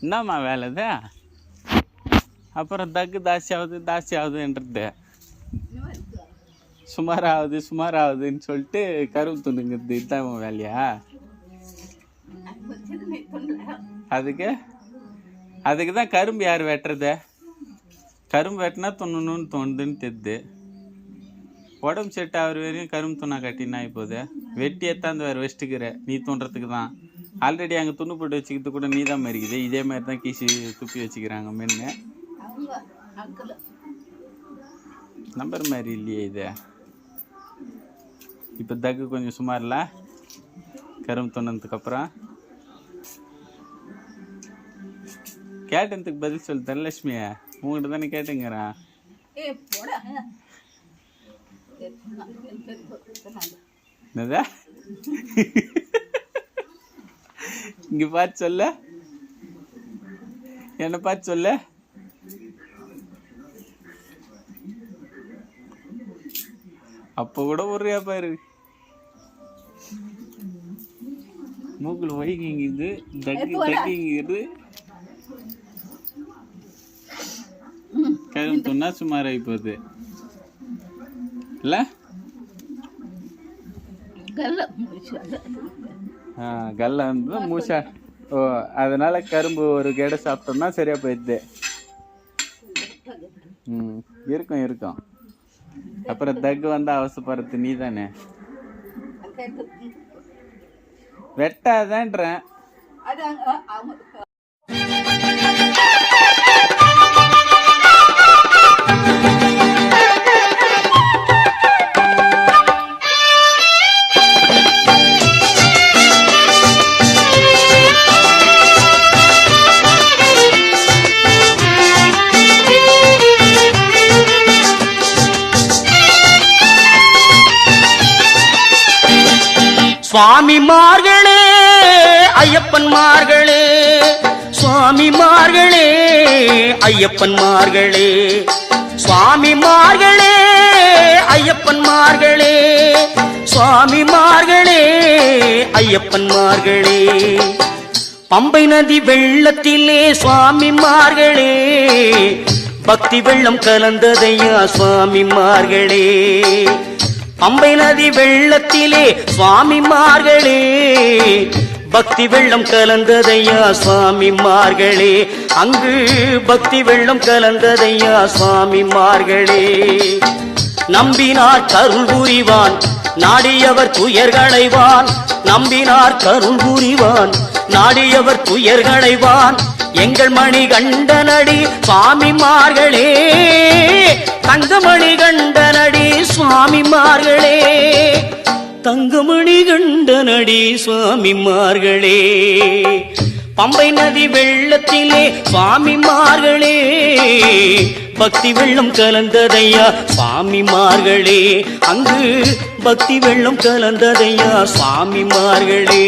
என்னம்மா வேலை இது? அப்புறம் தக்கு தாசி ஆகுதுன்றது சுமாராகுதுன்னு சொல்லிட்டு கரும்பு துண்டுங்கிறது இதுதான் வேலையா? அதுக்கு தான் கரும்பு யார் வெட்டுறது? கரும்பு வெட்டினா துண்ணணும்னு தோணுதுன்னு தெரியுது. உடம்பு செட் ஆகிற வரையும் கரும்பு துண்ணா கட்டினா இப்போது வெட்டி எத்தாந்து வேறு வச்சுட்டுக்கிற நீ தோன்றதுக்கு தான். ஆல்ரெடி அங்கே துண்ணு போட்டு வச்சுக்கிறது கூட நீ தான் மறிக்குது. இதே மாதிரி தான் கீசி துப்பி வச்சுக்கிறாங்க மென்னு. நம்பர் மாதிரி இல்லையே இது. இப்போ தக்கு கொஞ்சம் சுமாரில்ல கரும்பு துண்ணதுக்கப்புறம். கேட்டதுக்கு பதில் சொல்லு தனலட்சுமியா, உங்கள்கிட்ட தானே கேட்டுங்கிறான். என்னதா இங்க பார்த்து சொல்ல, என்ன பார்த்து சொல்ல. அப்ப கூட ஒரேயா பாரு, மூக்குல வைக்கிங்குது, தக்கிங்குது. கரும்பு துண்ணா சுமாராகி போகுது இல்ல? கல்ல வந்து மூசா. ஓ, அதனால கரும்பு ஒரு கேடை சாப்பிட்டோம்னா சரியா போயிடுது. இருக்கும். அப்புறம் தக்கு வந்து அவசப்படுறது நீ தானே. வெட்டாதன்றேன். சுவாமிமார்களே, ஐயப்பன்மார்களே, சுவாமிமார்களே, ஐயப்பன்மார்களே, சுவாமிமார்களே, ஐயப்பன்மார்களே, சுவாமிமார்களே, ஐயப்பன்மார்களே. பம்பை நதி வெள்ளத்திலே சுவாமிமார்களே, பக்தி வெள்ளம் கலந்ததையா சுவாமிமார்களே. பம்பை நதி வெள்ளத்திலே சுவாமிமார்களே, பக்தி வெள்ளம் கலந்ததையா சுவாமிமார்களே. அங்கு பக்தி வெள்ளம் கலந்ததையா சுவாமிமார்களே. நம்பினார் கருள் புரிவான், நாடியவர் துயர்களைவான். நம்பினார் கருள் புரிவான், நாடியவர் துயர்களைவான். எங்கள் மணி கண்டனடி சுவாமிமார்களே, தங்கமணி கண்டனடி சுவாமிமார்களே, தங்கமணி கண்டனடி சுவாமிமார்களே. பம்பை நதி வெள்ளத்திலே சுவாமிமார்களே, பக்தி வெள்ளம் கலந்ததையா சுவாமிமார்களே. அங்கு பக்தி வெள்ளம் கலந்ததையா சுவாமிமார்களே.